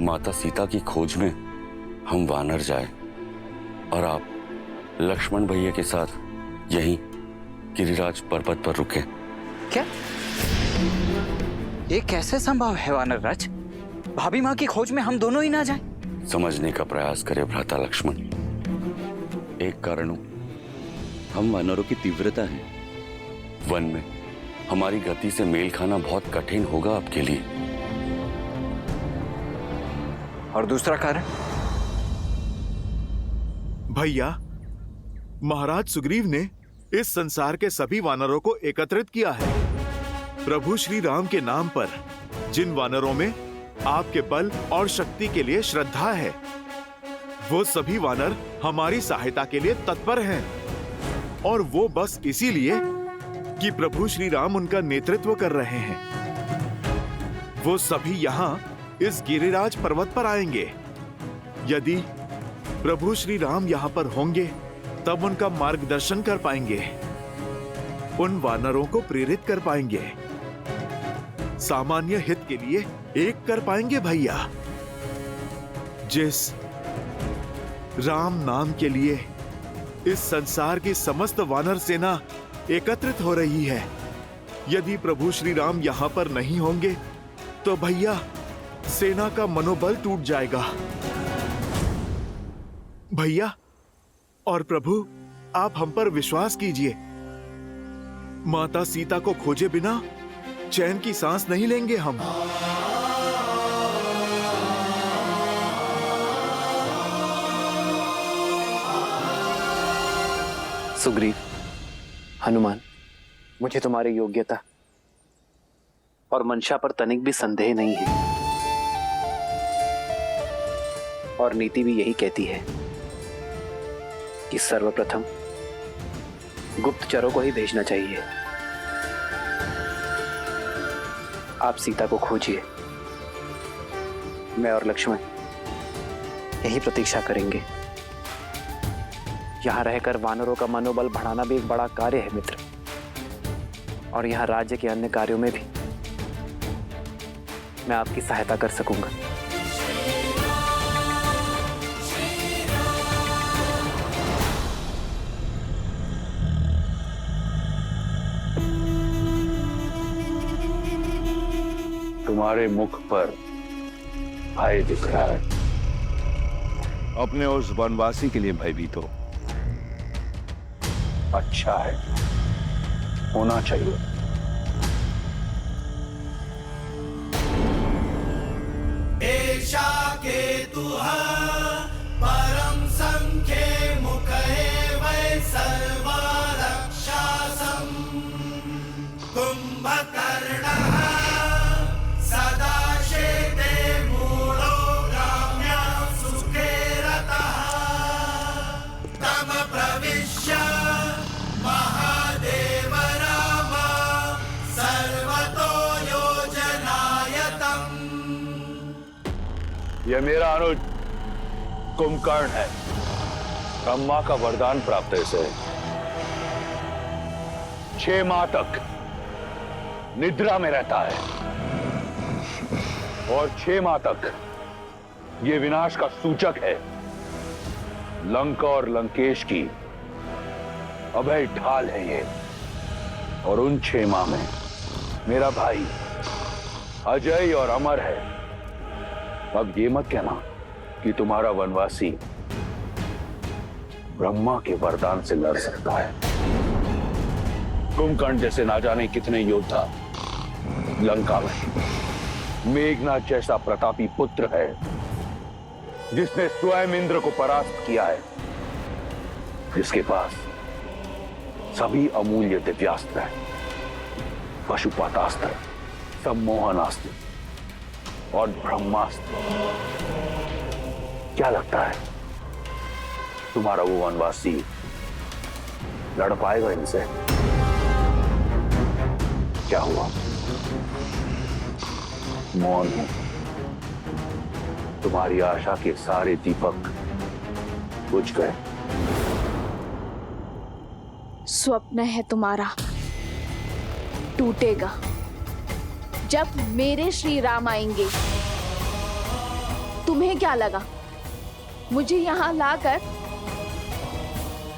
माता सीता की खोज में हम वानर जाए और आप लक्ष्मण भैया के साथ यहीं गिरिराज पर्वत पर रुके। क्या ये कैसे संभव है वानर राज? भाभी माँ की खोज में हम दोनों ही ना जाएं? समझने का प्रयास करे भ्राता लक्ष्मण। एक कारण हम वानरों की तीव्रता है। वन में हमारी गति से मेल खाना बहुत कठिन होगा आपके लिए। और दूसरा कारण? भैया, महाराज सुग्रीव ने इस संसार के सभी वानरों को एकत्रित किया है। प्रभु श्री राम के नाम पर जिन वानरों में आपके बल और शक्ति के लिए श्रद्धा है, वो सभी वानर हमारी सहायता के लिए तत्पर हैं। और वो बस इसीलिए कि प्रभु श्री राम उनका नेतृत्व कर रहे हैं। वो सभी यहाँ इस गिरिराज पर्वत पर आएंगे। यदि प्रभु श्री राम यहाँ पर होंगे तब उनका मार्गदर्शन कर पाएंगे, उन वानरों को प्रेरित कर पाएंगे, सामान्य हित के लिए एक कर पाएंगे। भैया, जिस राम नाम के लिए इस संसार की समस्त वानर सेना एकत्रित हो रही है, यदि प्रभु श्री राम यहाँ पर नहीं होंगे तो भैया सेना का मनोबल टूट जाएगा। भैया और प्रभु, आप हम पर विश्वास कीजिए। माता सीता को खोजे बिना चैन की सांस नहीं लेंगे हम। सुग्रीव, हनुमान, मुझे तुम्हारी योग्यता और मंशा पर तनिक भी संदेह नहीं है। और नीति भी यही कहती है कि सर्वप्रथम गुप्तचरों को ही भेजना चाहिए। आप सीता को खोजिए, मैं और लक्ष्मण यही प्रतीक्षा करेंगे। यहां रहकर वानरों का मनोबल बढ़ाना भी एक बड़ा कार्य है मित्र, और यहां राज्य के अन्य कार्यों में भी मैं आपकी सहायता कर सकूंगा। तुम्हारे मुख पर भय दिख रहा है। अपने उस वनवासी के लिए भयभीत हो। अच्छा है, होना चाहिए। एषा केतुः परम संख्ये मुखे वै सर्वा रक्षासं कुंभकर्णः सदा शेते मूढो ग्राम्यां सुखे रतः तम प्रविश्य महादेव राम सर्वतो योजनायतम्। यह मेरा अनुज कुंभकर्ण है। ब्रह्मा का वरदान प्राप्त है इसे। 6 माह तक निद्रा में रहता है और 6 माह तक यह विनाश का सूचक है। लंका और लंकेश की अभय ढाल है ये। और उन 6 माह में मेरा भाई अजय और अमर है। अब ये मत कहना कि तुम्हारा वनवासी ब्रह्मा के वरदान से लड़ सकता है। कुंभकर्ण जैसे ना जाने कितने योद्धा लंका में। मेघनाथ जैसा प्रतापी पुत्र है जिसने स्वयं इंद्र को परास्त किया है, जिसके पास सभी अमूल्य दिव्यास्त्र है, पशुपातास्त्र, सम्मोहनास्त्र और ब्रह्मास्त्र। क्या लगता है तुम्हारा वो वनवासी लड़ पाएगा इनसे? क्या हुआ? मौन हूं। तुम्हारी आशा के सारे दीपक बुझ गए। स्वप्न है तुम्हारा, टूटेगा जब मेरे श्री राम आएंगे। तुम्हें क्या लगा मुझे यहाँ लाकर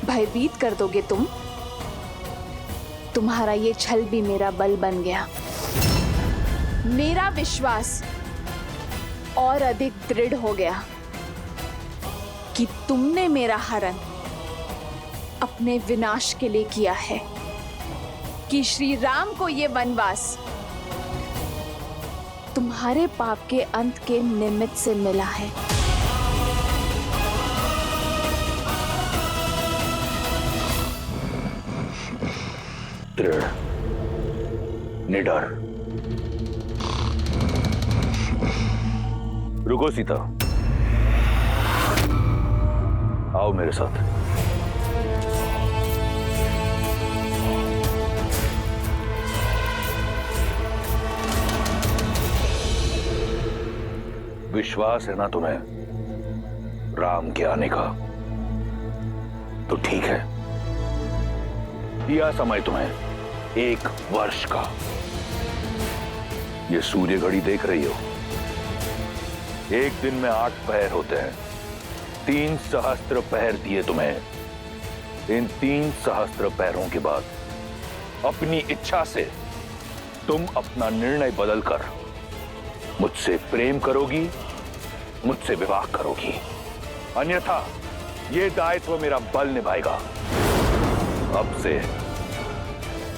भयभीत कर दोगे तुम? तुम्हारा ये छल भी मेरा बल बन गया। मेरा विश्वास और अधिक दृढ़ हो गया कि तुमने मेरा हरण अपने विनाश के लिए किया है, कि श्री राम को ये वनवास तुम्हारे पाप के अंत के निमित्त से मिला है। दृढ़, निडर। रुको सीता, आओ मेरे साथ। विश्वास है ना तुम्हें राम के आने का? तो ठीक है, दिया समय तुम्हें 1 वर्ष का। ये सूर्य घड़ी देख रही हो, एक दिन में 8 पहर होते हैं। 3 सहस्त्र पहर दिए तुम्हें। इन 3 सहस्त्र पहरों के बाद अपनी इच्छा से तुम अपना निर्णय बदलकर मुझसे प्रेम करोगी, मुझसे विवाह करोगी। अन्यथा यह दायित्व मेरा बल निभाएगा। अब से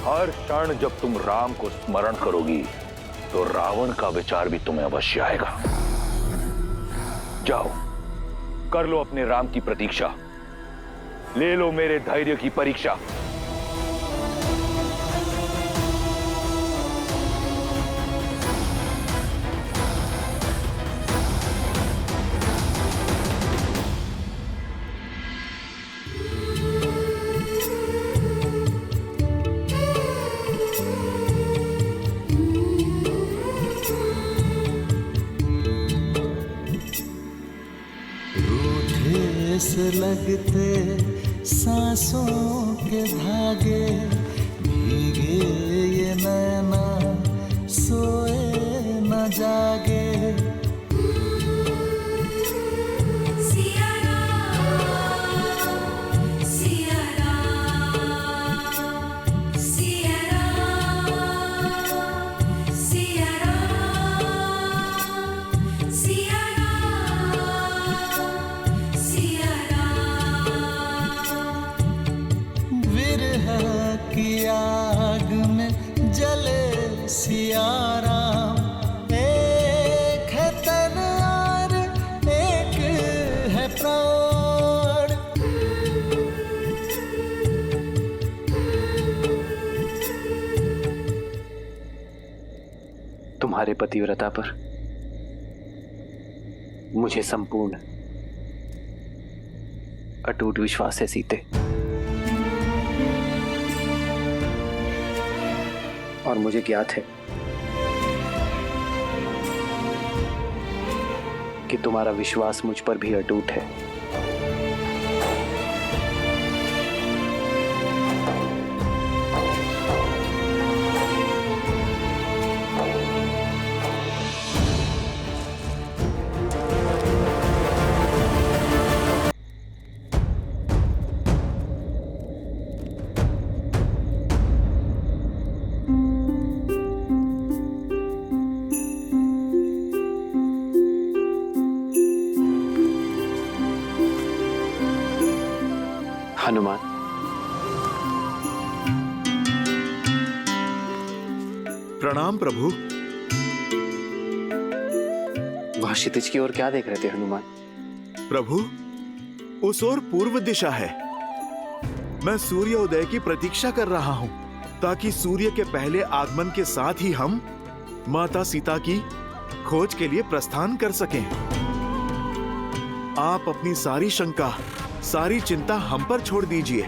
हर क्षण जब तुम राम को स्मरण करोगी तो रावण का विचार भी तुम्हें अवश्य आएगा। जाओ, कर लो अपने राम की प्रतीक्षा, ले लो मेरे धैर्य की परीक्षा। से लगते सांसों के धागे, भीगे ये नैना सोए न जागे। सिया राम, सिया राम, सिया राम, सिया राम, सिया की आग में जले सिया राम। एक है तन और एक है प्राण। तुम्हारे पतिव्रता पर मुझे संपूर्ण अटूट विश्वास है सीते, और मुझे ज्ञात है कि तुम्हारा विश्वास मुझ पर भी अटूट है। हनुमान, प्रणाम प्रभु। वहां क्षितिज की ओर क्या देख रहे थे हनुमान? प्रभु, उस ओर पूर्व दिशा है। मैं सूर्योदय की प्रतीक्षा कर रहा हूं, ताकि सूर्य के पहले आगमन के साथ ही हम माता सीता की खोज के लिए प्रस्थान कर सकें। आप अपनी सारी शंका, सारी चिंता हम पर छोड़ दीजिए।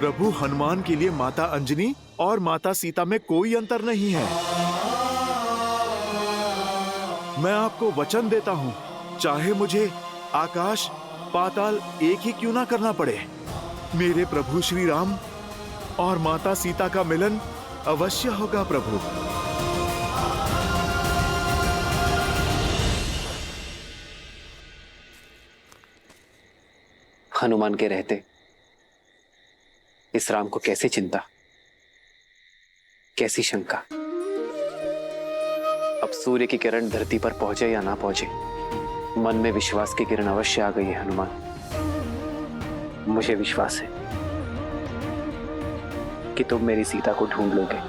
प्रभु, हनुमान के लिए माता अंजनी और माता सीता में कोई अंतर नहीं है। मैं आपको वचन देता हूं, चाहे मुझे आकाश पाताल एक ही क्यों ना करना पड़े, मेरे प्रभु श्री राम और माता सीता का मिलन अवश्य होगा। प्रभु, हनुमान के रहते इस राम को कैसी चिंता, कैसी शंका। अब सूर्य की किरण धरती पर पहुंचे या ना पहुंचे, मन में विश्वास की किरण अवश्य आ गई है हनुमान। मुझे विश्वास है कि तुम मेरी सीता को ढूंढ लोगे।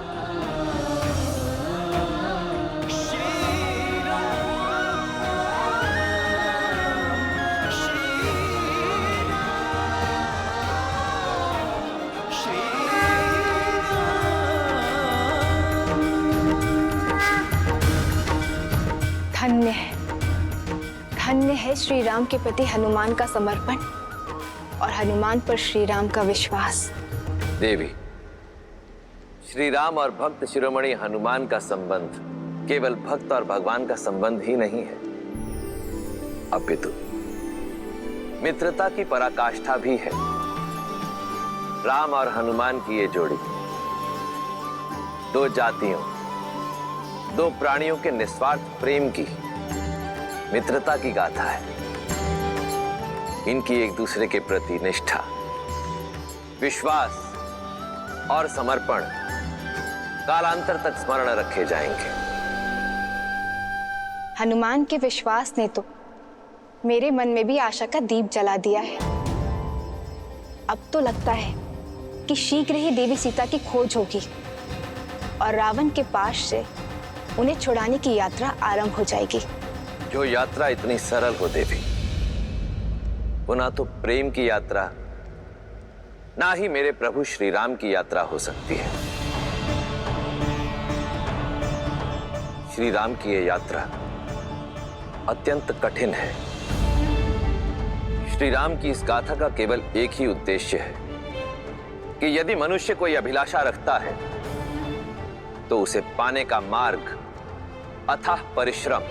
धन्य है श्री राम के प्रति हनुमान का समर्पण और हनुमान पर श्री राम का विश्वास। देवी, श्री राम और भक्त शिरोमणि हनुमान का संबंध केवल भक्त और भगवान का संबंध ही नहीं है, अपितु मित्रता की पराकाष्ठा भी है। राम और हनुमान की ये जोड़ी दो जातियों, दो प्राणियों के निस्वार्थ प्रेम की, मित्रता की गाथा है। इनकी एक दूसरे के प्रति निष्ठा, विश्वास और समर्पण कालांतर तक स्मरण रखे जाएंगे। हनुमान के विश्वास ने तो मेरे मन में भी आशा का दीप जला दिया है। अब तो लगता है कि शीघ्र ही देवी सीता की खोज होगी और रावण के पास से उन्हें छुड़ाने की यात्रा आरंभ हो जाएगी। जो यात्रा इतनी सरल हो देवी, वो ना तो प्रेम की यात्रा, ना ही मेरे प्रभु श्री राम की यात्रा हो सकती है। श्री राम की ये यात्रा अत्यंत कठिन है। श्री राम की इस गाथा का केवल एक ही उद्देश्य है कि यदि मनुष्य कोई अभिलाषा रखता है तो उसे पाने का मार्ग अथाह परिश्रम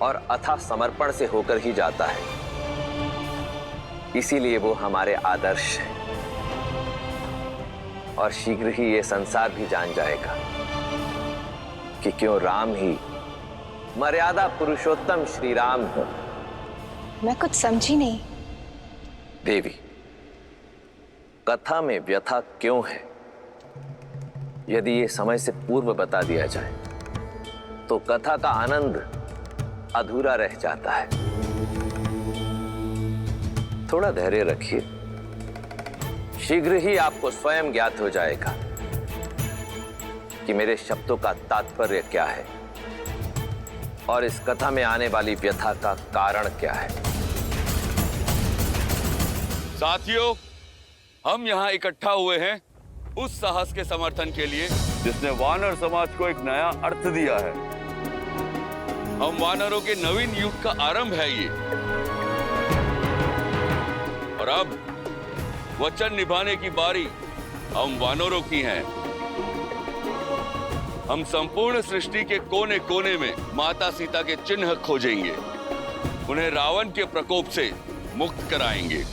और अथाह समर्पण से होकर ही जाता है। इसीलिए वो हमारे आदर्श है और शीघ्र ही ये संसार भी जान जाएगा कि क्यों राम ही मर्यादा पुरुषोत्तम श्री राम है। मैं कुछ समझी नहीं। देवी, कथा में व्यथा क्यों है, यदि ये समय से पूर्व बता दिया जाए तो कथा का आनंद अधूरा रह जाता है। थोड़ा धैर्य रखिए, शीघ्र ही आपको स्वयं ज्ञात हो जाएगा कि मेरे शब्दों का तात्पर्य क्या है और इस कथा में आने वाली व्यथा का कारण क्या है। साथियों, हम यहाँ इकट्ठा हुए हैं उस साहस के समर्थन के लिए जिसने वानर समाज को एक नया अर्थ दिया है। हम वानरों के नवीन युग का आरंभ है ये, और अब वचन निभाने की बारी हम वानरों की है। हम संपूर्ण सृष्टि के कोने कोने में माता सीता के चिन्ह खोजेंगे, उन्हें रावण के प्रकोप से मुक्त कराएंगे।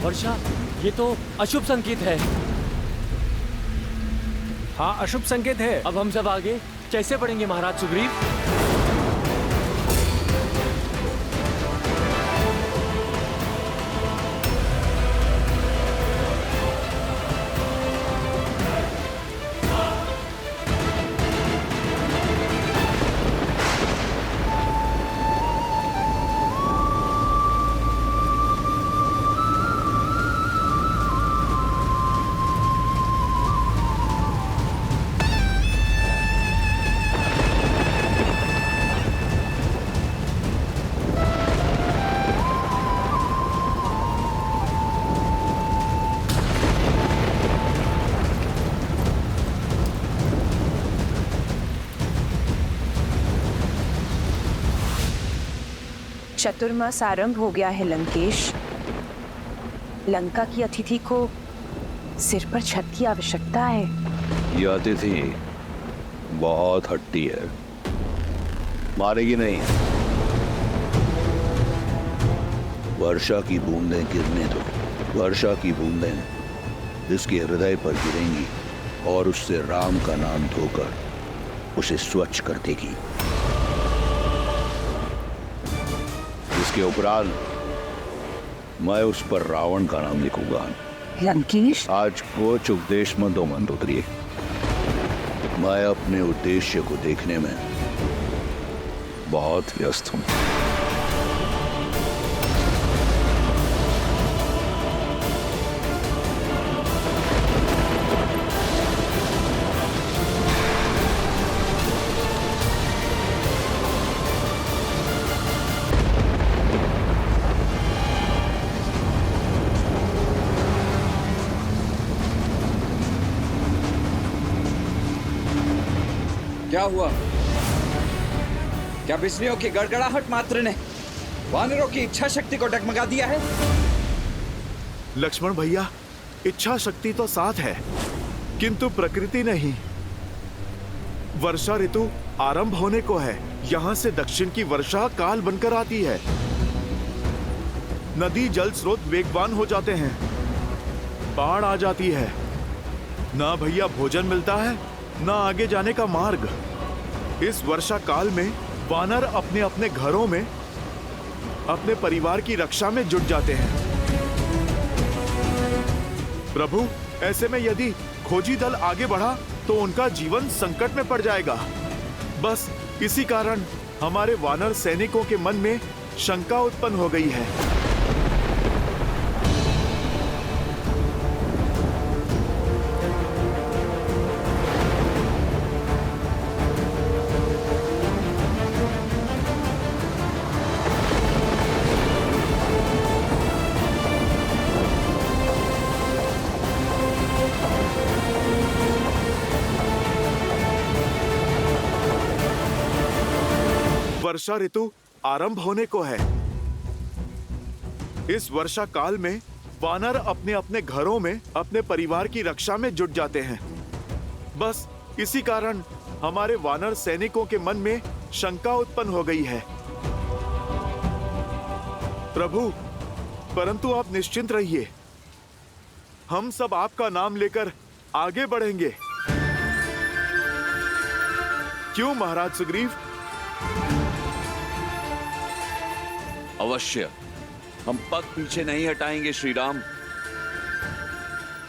वर्षा, ये तो अशुभ संकेत है। हाँ, अशुभ संकेत है। अब हम सब आगे कैसे बढ़ेंगे महाराज सुग्रीव? चतुर्मास आरंभ हो गया है लंकेश। लंका की अतिथि को सिर पर छत की आवश्यकता है। ये अतिथि बहुत हट्टी है, मारेगी नहीं। वर्षा की बूंदें गिरने दो। वर्षा की बूंदें जिसके हृदय पर गिरेंगी और उससे राम का नाम धोकर उसे स्वच्छ कर देगी। इसके उपरांत मैं उस पर रावण का नाम लिखूंगा। लंकेश, आज कुछ उपदेश मत दो मंदोदरी। मैं अपने उद्देश्य को देखने में बहुत व्यस्त हूं। क्या हुआ? क्या बिजलियों की गड़गड़ाहट मात्र ने वानरों की इच्छा शक्ति को डगमगा दिया है? लक्ष्मण भैया, इच्छा शक्ति तो साथ है, किंतु प्रकृति नहीं। वर्षा ऋतु आरंभ होने को है। यहाँ से दक्षिण की वर्षा काल बनकर आती है। नदी जल स्रोत वेगवान हो जाते हैं। बाढ़ आ जाती है। ना भैया भोजन मिलता है, ना आगे जाने का मार्ग। इस वर्षा काल में वानर अपने अपने घरों में अपने परिवार की रक्षा में जुट जाते हैं। प्रभु, ऐसे में यदि खोजी दल आगे बढ़ा तो उनका जीवन संकट में पड़ जाएगा। बस इसी कारण हमारे वानर सैनिकों के मन में शंका उत्पन्न हो गई है। वर्षा ऋतु आरंभ होने को है। इस वर्षा काल में वानर अपने अपने घरों में अपने परिवार की रक्षा में जुट जाते हैं। बस इसी कारण हमारे वानर सैनिकों के मन में शंका उत्पन्न हो गई है। प्रभु, परंतु आप निश्चिंत रहिए, हम सब आपका नाम लेकर आगे बढ़ेंगे। क्यों महाराज सुग्रीव? अवश्य, हम पग पीछे नहीं हटाएंगे श्री राम।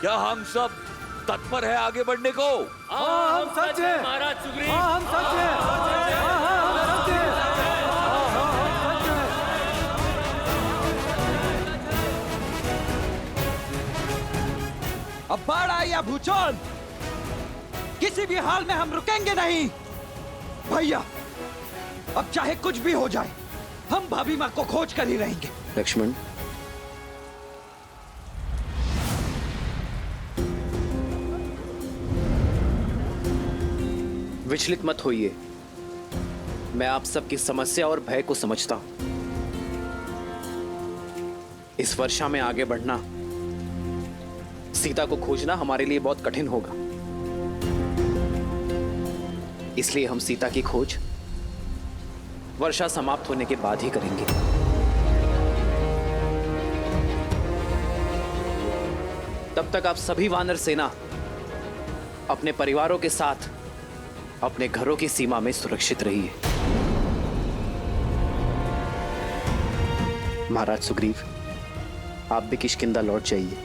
क्या हम सब तत्पर है आगे बढ़ने को? हाँ, हम सच है महाराज सुग्रीव। हाँ, हम सच है। अब बाढ़ आए या भूचाल, किसी भी हाल में हम रुकेंगे नहीं। भैया, अब चाहे कुछ भी हो जाए, हम भाभी माँ को खोज कर ही रहेंगे। लक्ष्मण, विचलित मत होइए। मैं आप सबकी समस्या और भय को समझता हूं। इस वर्षा में आगे बढ़ना, सीता को खोजना हमारे लिए बहुत कठिन होगा। इसलिए हम सीता की खोज वर्षा समाप्त होने के बाद ही करेंगे। तब तक आप सभी वानर सेना अपने परिवारों के साथ अपने घरों की सीमा में सुरक्षित रहिए। महाराज सुग्रीव, आप भी किष्किंधा लौट जाइए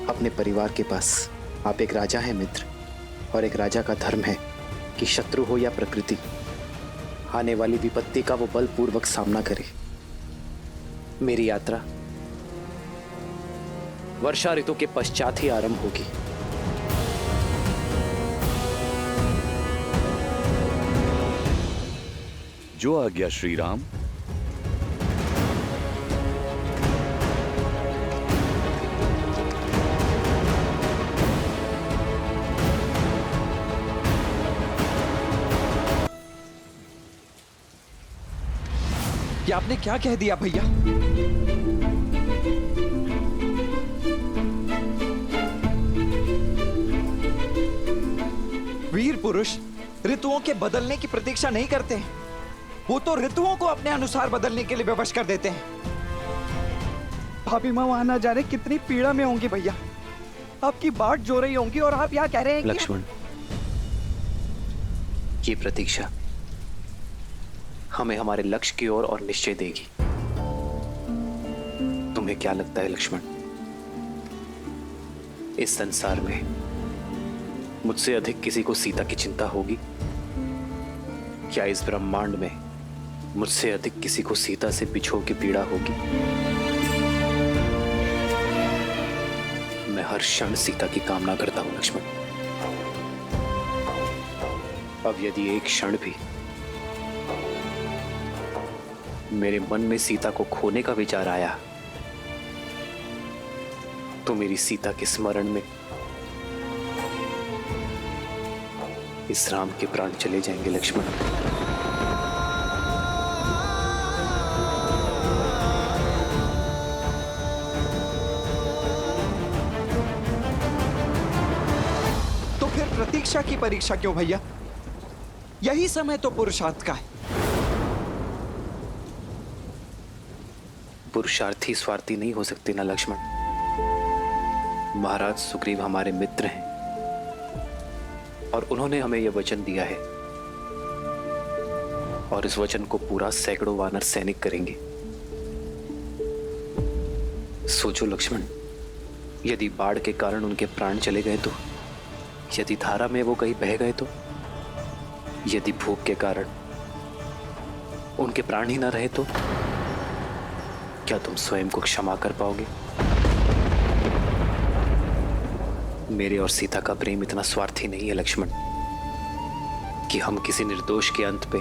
अपने परिवार के पास। आप एक राजा हैं मित्र, और एक राजा का धर्म है कि शत्रु हो या प्रकृति, आने वाली विपत्ति का वो बलपूर्वक सामना करे। मेरी यात्रा वर्षा ऋतु के पश्चात ही आरंभ होगी। जो आज्ञा श्री राम। कि आपने क्या कह दिया भैया? वीर पुरुष ऋतुओं के बदलने की प्रतीक्षा नहीं करते हैं। वो तो ऋतुओं को अपने अनुसार बदलने के लिए विवश कर देते हैं। भाभी माँ वहां ना जाने कितनी पीड़ा में होंगी भैया। आपकी बाट जो रही होंगी और आप यहाँ कह रहे हैं लक्ष्मण, ये प्रतीक्षा हमें हमारे लक्ष्य की ओर और निश्चय देगी। तुम्हें क्या लगता है लक्ष्मण, इस संसार में मुझसे अधिक किसी को सीता की चिंता होगी? क्या इस ब्रह्मांड में मुझसे अधिक किसी को सीता से बिछोह की पीड़ा होगी? मैं हर क्षण सीता की कामना करता हूं लक्ष्मण। अब यदि एक क्षण भी मेरे मन में सीता को खोने का विचार आया तो मेरी सीता के स्मरण में इस राम के प्राण चले जाएंगे लक्ष्मण। तो फिर प्रतीक्षा की परीक्षा क्यों भैया? यही समय तो पुरुषार्थ का है। पुरुषार्थी स्वार्थी नहीं हो सकते ना लक्ष्मण। महाराज सुग्रीव हमारे मित्र हैं और उन्होंने हमें यह वचन दिया है और इस वचन को पूरा सैकड़ों वानर सैनिक करेंगे। सोचो लक्ष्मण, यदि बाढ़ के कारण उनके प्राण चले गए तो, यदि धारा में वो कहीं बह गए तो, यदि भूख के कारण उनके प्राण ही ना रहे तो क्या तुम स्वयं को क्षमा कर पाओगे? मेरे और सीता का प्रेम इतना स्वार्थी नहीं है लक्ष्मण कि हम किसी निर्दोष के अंत पे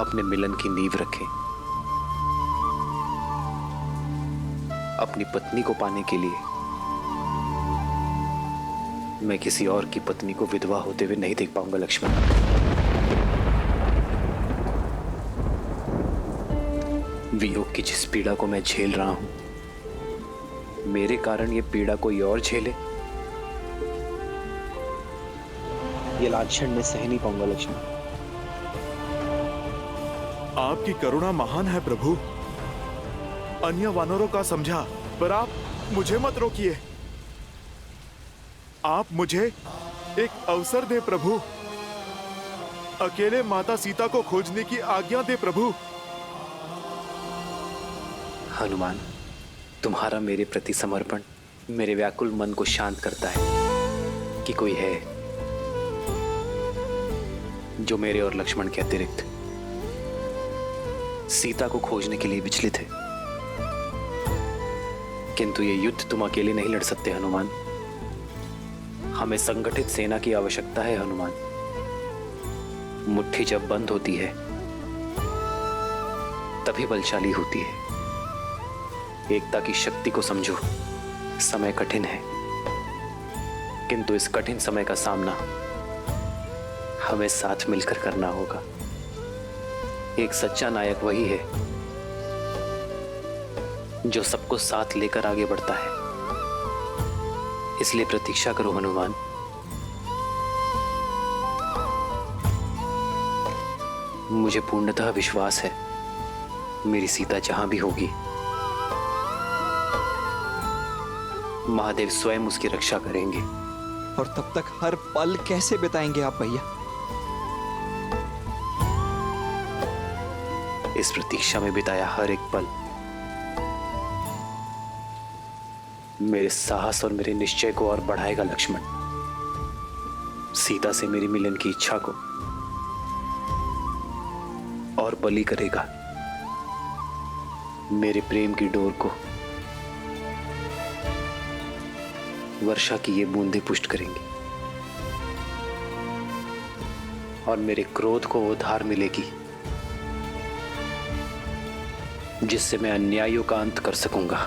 अपने मिलन की नींव रखें। अपनी पत्नी को पाने के लिए मैं किसी और की पत्नी को विधवा होते हुए नहीं देख पाऊंगा लक्ष्मण। वियोग की जिस पीड़ा को मैं झेल रहा हूं, मेरे कारण ये पीड़ा कोई और झेले, ये लांछन में सह नहीं पाऊंगा लक्ष्मण। आपकी करुणा महान है प्रभु। अन्य वानरों का समझा, पर आप मुझे मत रोकिए। आप मुझे एक अवसर दे प्रभु। अकेले माता सीता को खोजने की आज्ञा दे प्रभु। हनुमान, तुम्हारा मेरे प्रति समर्पण मेरे व्याकुल मन को शांत करता है कि कोई है जो मेरे और लक्ष्मण के अतिरिक्त सीता को खोजने के लिए विचलित है। किंतु ये युद्ध तुम अकेले नहीं लड़ सकते हनुमान। हमें संगठित सेना की आवश्यकता है हनुमान। मुट्ठी जब बंद होती है तभी बलशाली होती है। एकता की शक्ति को समझो। समय कठिन है, किंतु इस कठिन समय का सामना हमें साथ मिलकर करना होगा। एक सच्चा नायक वही है जो सबको साथ लेकर आगे बढ़ता है। इसलिए प्रतीक्षा करो हनुमान। मुझे पूर्णतः विश्वास है मेरी सीता जहां भी होगी महादेव स्वयं उसकी रक्षा करेंगे। और तब तक हर पल कैसे बिताएंगे आप भैया? इस प्रतीक्षा में बिताया हर एक पल मेरे साहस और मेरे निश्चय को और बढ़ाएगा लक्ष्मण। सीता से मेरी मिलन की इच्छा को और बली करेगा। मेरे प्रेम की डोर को वर्षा की ये बूंदें पुष्ट करेंगी और मेरे क्रोध को वो धार मिलेगी जिससे मैं अन्यायों का अंत कर सकूंगा।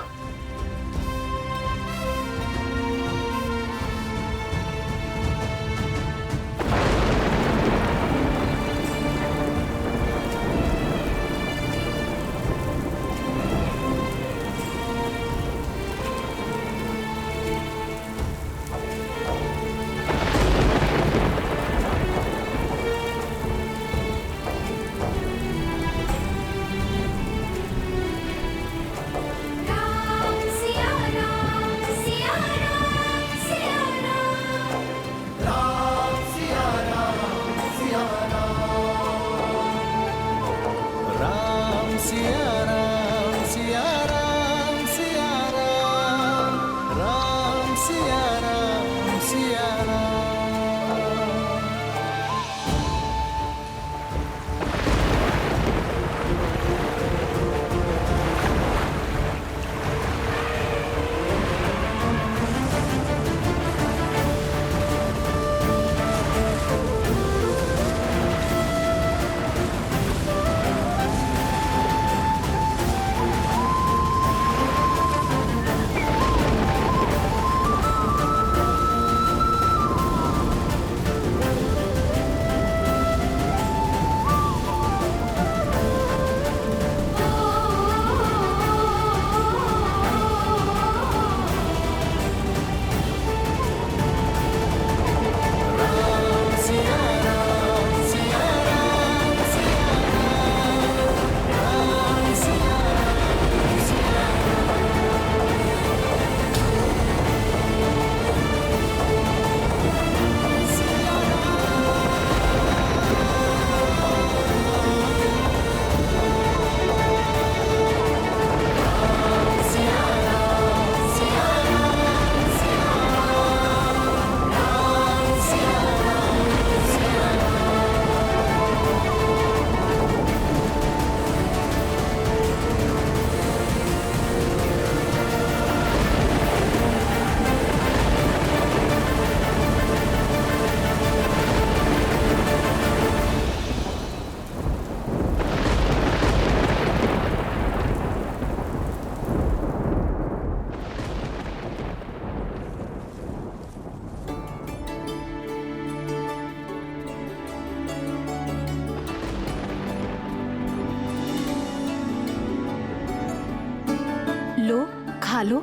लो।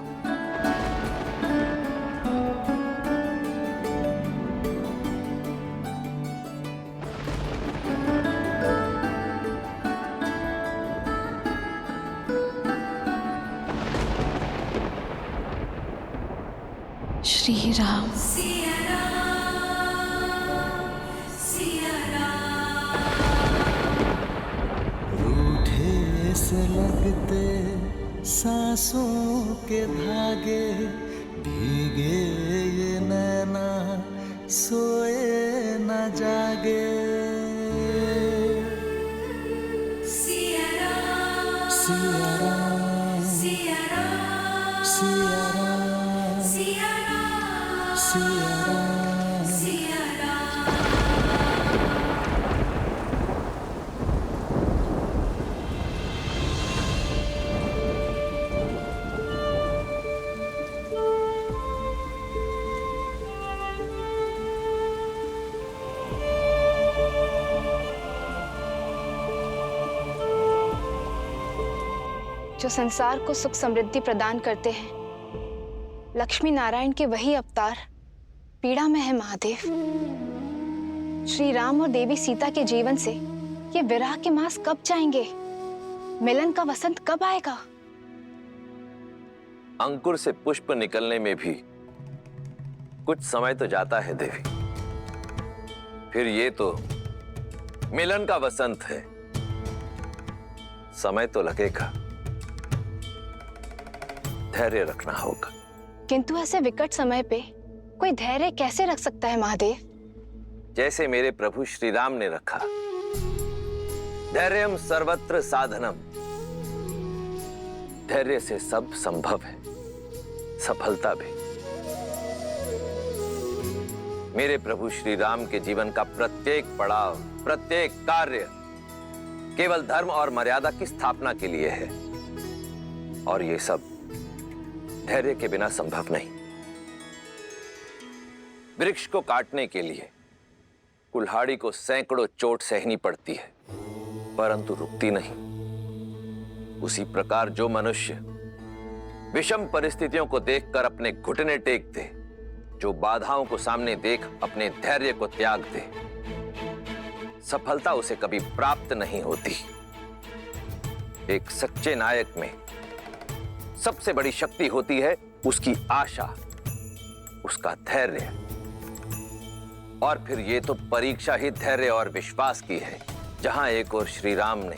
श्री राम। रूठे से लगते सांसों के धागे, भीगे ये नैना सोए न जागे। सिया राम, सिया राम, सिया राम, सिया राम, सिया राम, सिया राम, सिया राम। जो संसार को सुख समृद्धि प्रदान करते हैं, लक्ष्मी नारायण के वही अवतार पीड़ा में है महादेव। श्री राम और देवी सीता के जीवन से ये विरह के मास कब जाएंगे? मिलन का वसंत कब आएगा? अंकुर से पुष्प निकलने में भी कुछ समय तो जाता है देवी। फिर ये तो मिलन का वसंत है, समय तो लगेगा, धैर्य रखना होगा। किंतु ऐसे विकट समय पे कोई धैर्य कैसे रख सकता है महादेव? जैसे मेरे प्रभु श्री राम ने रखा। धैर्यम सर्वत्र साधनम। धैर्य से सब संभव है, सफलता भी। मेरे प्रभु श्री राम के जीवन का प्रत्येक पड़ाव, प्रत्येक कार्य केवल धर्म और मर्यादा की स्थापना के लिए है, और ये सब धैर्य के बिना संभव नहीं। वृक्ष को काटने के लिए कुल्हाड़ी को सैकड़ों चोट सहनी पड़ती है, परंतु रुकती नहीं। उसी प्रकार जो मनुष्य विषम परिस्थितियों को देखकर अपने घुटने टेक दे, जो बाधाओं को सामने देख अपने धैर्य को त्याग दे, सफलता उसे कभी प्राप्त नहीं होती। एक सच्चे नायक में सबसे बड़ी शक्ति होती है उसकी आशा, उसका धैर्य। और फिर ये तो परीक्षा ही धैर्य और विश्वास की है, जहां एक और श्री राम ने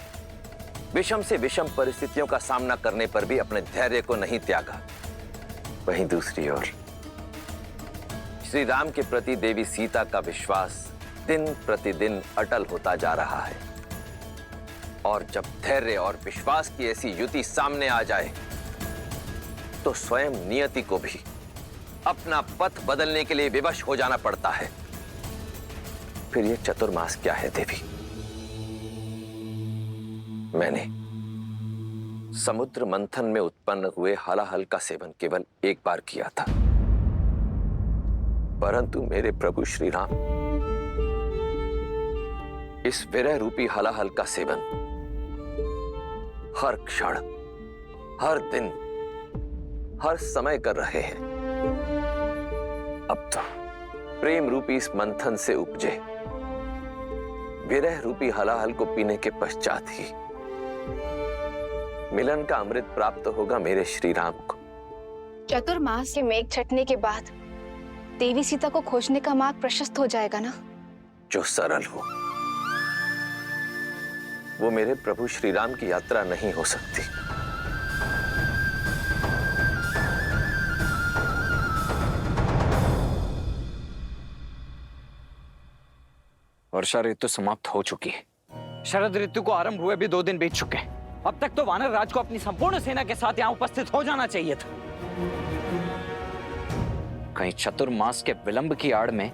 विषम से विषम परिस्थितियों का सामना करने पर भी अपने धैर्य को नहीं त्यागा, वहीं दूसरी ओर श्री राम के प्रति देवी सीता का विश्वास दिन प्रतिदिन अटल होता जा रहा है। और जब धैर्य और विश्वास की ऐसी युति सामने आ जाए, तो स्वयं नियति को भी अपना पथ बदलने के लिए विवश हो जाना पड़ता है। फिर ये चतुर्मास क्या है देवी? मैंने समुद्र मंथन में उत्पन्न हुए हलाहल का सेवन केवल एक बार किया था, परंतु मेरे प्रभु श्री राम इस विरह रूपी हलाहल का सेवन हर क्षण, हर दिन, हर समय कर रहे हैं। अब तो प्रेम रूपी इस मंथन से उपजे विरह रूपी हलाहल को पीने के पश्चात ही मिलन का अमृत प्राप्त होगा मेरे श्री राम को। चतुर्मास के मेघ छटने के बाद देवी सीता को खोजने का मार्ग प्रशस्त हो जाएगा ना? जो सरल हो, वो मेरे प्रभु श्री राम की यात्रा नहीं हो सकती। वर्षा ऋतु समाप्त हो चुकी है। शरद ऋतु को आरंभ हुए भी 2 दिन बीत चुके हैं। अब तक तो वानर राज को अपनी संपूर्ण सेना के साथ यहाँ उपस्थित हो जाना चाहिए था। कहीं चतुर्मास के विलंब की आड़ में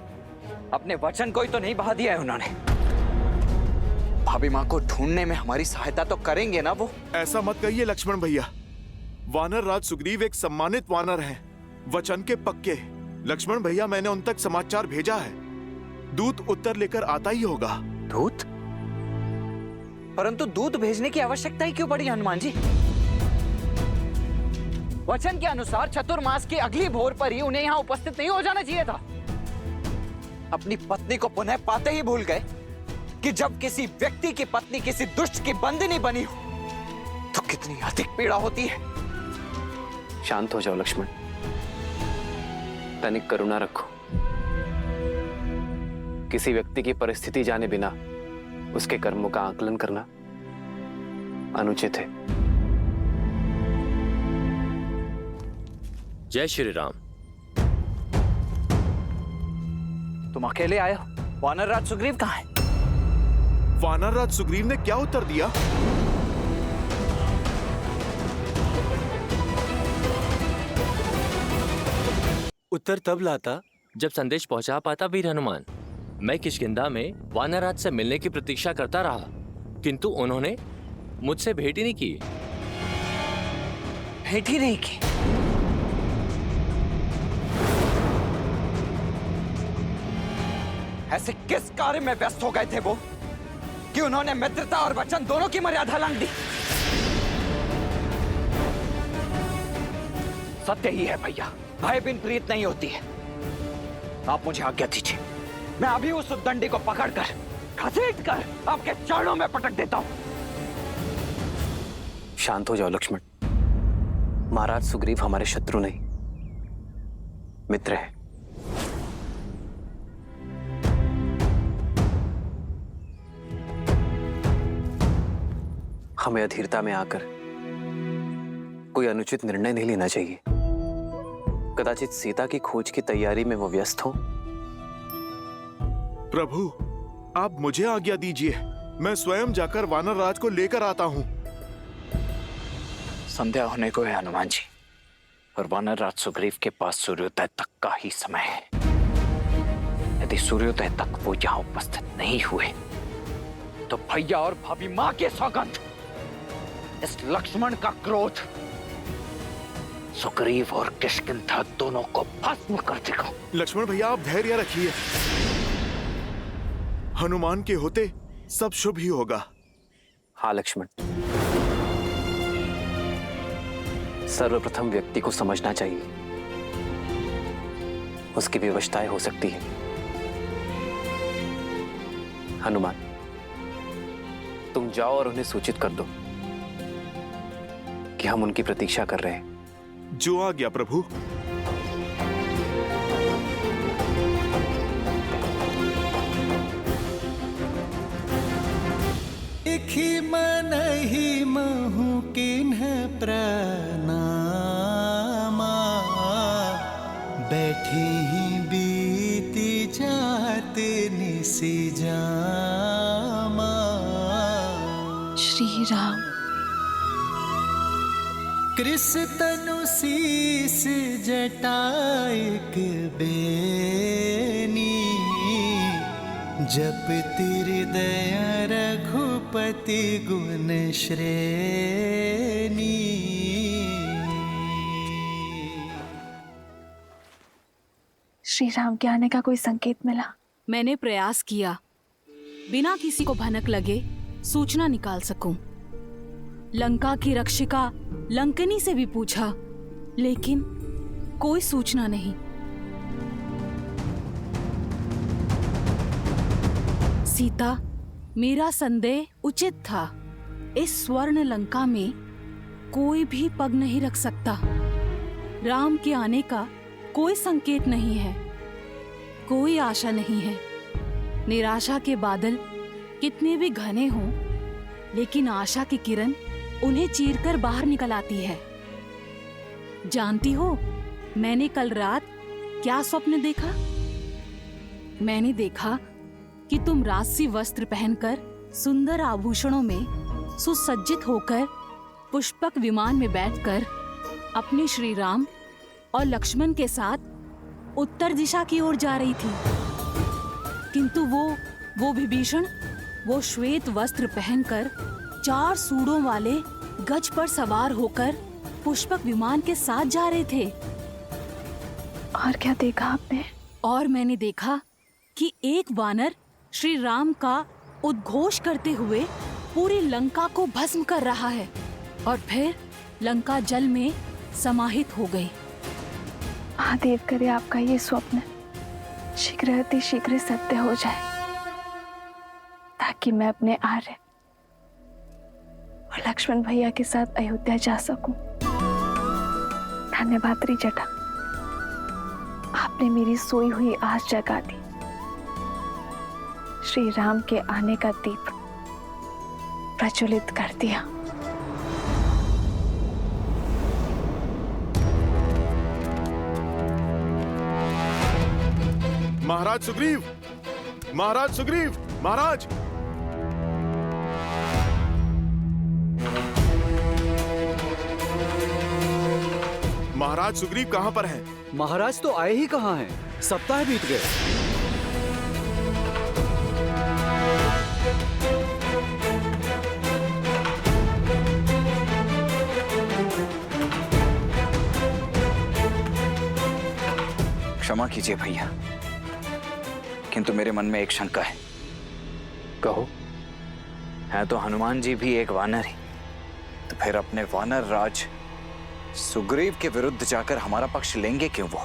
अपने वचन को ही तो नहीं बहा दिया है उन्होंने। भाभी माँ को ढूंढने में हमारी सहायता तो करेंगे ना वो? ऐसा मत कहिए लक्ष्मण भैया। वानर राज सुग्रीव एक सम्मानित वानर हैं, वचन के पक्के। लक्ष्मण भैया, मैंने उन तक समाचार भेजा है, दूत उत्तर लेकर आता ही होगा। दूत? परंतु दूत भेजने की आवश्यकता ही क्यों पड़ी हनुमान जी? वचन के अनुसार चतुर्मास की अगली भोर पर ही उन्हें यहाँ उपस्थित नहीं हो जाना चाहिए था। अपनी पत्नी को पुनः पाते ही भूल गए कि जब किसी व्यक्ति की पत्नी किसी दुष्ट की बंदिनी बनी हो तो कितनी अधिक पीड़ा होती है। शांत हो जाओ लक्ष्मण, तनिक करुणा रखो। किसी व्यक्ति की परिस्थिति जाने बिना उसके कर्मों का आकलन करना अनुचित है। जय श्री राम। तुम अकेले आए हो? वानर राज सुग्रीव कहाँ है? वानर राज सुग्रीव ने क्या उत्तर दिया? उत्तर तब लाता जब संदेश पहुंचा पाता वीर हनुमान। मैं किष्किंधा में वानरराज से मिलने की प्रतीक्षा करता रहा, किंतु उन्होंने मुझसे भेंट ही नहीं की। भेंट ही नहीं की? ऐसे किस कार्य में व्यस्त हो गए थे वो कि उन्होंने मित्रता और वचन दोनों की मर्यादा लांघ दी? सत्य ही है भैया, भय बिन प्रीत नहीं होती है। आप मुझे आज्ञा दीजिए, मैं अभी उस उद्दंडी को पकड़कर घसीटकर आपके चरणों में पटक देता हूं। शांत हो जाओ लक्ष्मण। महाराज सुग्रीव हमारे शत्रु नहीं, मित्र हैं। हमें अधीरता में आकर कोई अनुचित निर्णय नहीं लेना चाहिए। कदाचित सीता की खोज की तैयारी में वो व्यस्त हो। प्रभु, आप मुझे आज्ञा दीजिए, मैं स्वयं जाकर वानर राज को लेकर आता हूँ। संध्या होने को है हनुमान जी, और वानर राज सुग्रीव के पास सूर्योदय तक का ही समय है। यदि सूर्योदय तक वो यहाँ उपस्थित नहीं हुए तो भैया और भाभी माँ के सौगंध, इस लक्ष्मण का क्रोध सुग्रीव और किष्किंधा दोनों को भस्म कर देगा। लक्ष्मण भैया, आप धैर्य रखिए। हनुमान के होते सब शुभ ही होगा। हाँ लक्ष्मण, सर्वप्रथम व्यक्ति को समझना चाहिए, उसकी विवशताएं हो सकती है। हनुमान, तुम जाओ और उन्हें सूचित कर दो कि हम उनकी प्रतीक्षा कर रहे हैं। जो आज्ञा प्रभु। इखी मन ही महु किन्ह प्रणामा, बैठी ही बीती जात निसी जामा। श्री राम। कृष तनु शीस जटायक बेनी, जप हृदय रघुपति गुण श्रेणी। श्री राम के आने का कोई संकेत मिला? मैंने प्रयास किया, बिना किसी को भनक लगे सूचना निकाल सकूं। लंका की रक्षिका लंकनी से भी पूछा, लेकिन कोई सूचना नहीं। सीता, मेरा संदेह उचित था। इस स्वर्ण लंका में कोई भी पग नहीं रख सकता। राम के आने का कोई संकेत नहीं है, कोई आशा नहीं है। निराशा के बादल कितने भी घने हों, लेकिन आशा की किरण उन्हें चीरकर बाहर निकल आती है। जानती हो, मैंने कल रात क्या स्वप्न देखा? मैंने देखा कि तुम राजसी वस्त्र पहनकर सुंदर आभूषणों में सुसज्जित होकर पुष्पक विमान में बैठकर अपने श्री राम और लक्ष्मण के साथ उत्तर दिशा की ओर जा रही थी। किंतु वो विभीषण, वो श्वेत वस्त्र पहनकर 4 सूंडों वाले गज पर सवार होकर पुष्पक विमान के साथ जा रहे थे। और क्या देखा आपने? और मैंने देखा कि एक वानर श्री राम का उद्घोष करते हुए पूरी लंका को भस्म कर रहा है, और फिर लंका जल में समाहित हो गई। महादेव करे आपका ये स्वप्न शीघ्र अति शीघ्र सत्य हो जाए, ताकि मैं अपने आर्य और लक्ष्मण भैया के साथ अयोध्या जा सकूं। धन्यवाद त्रिजटा, आपने मेरी सोई हुई आस जगा दी। श्री राम के आने का दीप प्रज्वलित कर दिया। महाराज सुग्रीव, महाराज सुग्रीव, महाराज। महाराज सुग्रीव कहां पर हैं? महाराज तो आए ही कहाँ हैं? सप्ताह बीत गए। क्षमा कीजिए भैया, किंतु मेरे मन में एक शंका है। कहो। है तो हनुमान जी भी एक वानर ही, तो फिर अपने वानर राज सुग्रीव के विरुद्ध जाकर हमारा पक्ष लेंगे क्यों वो?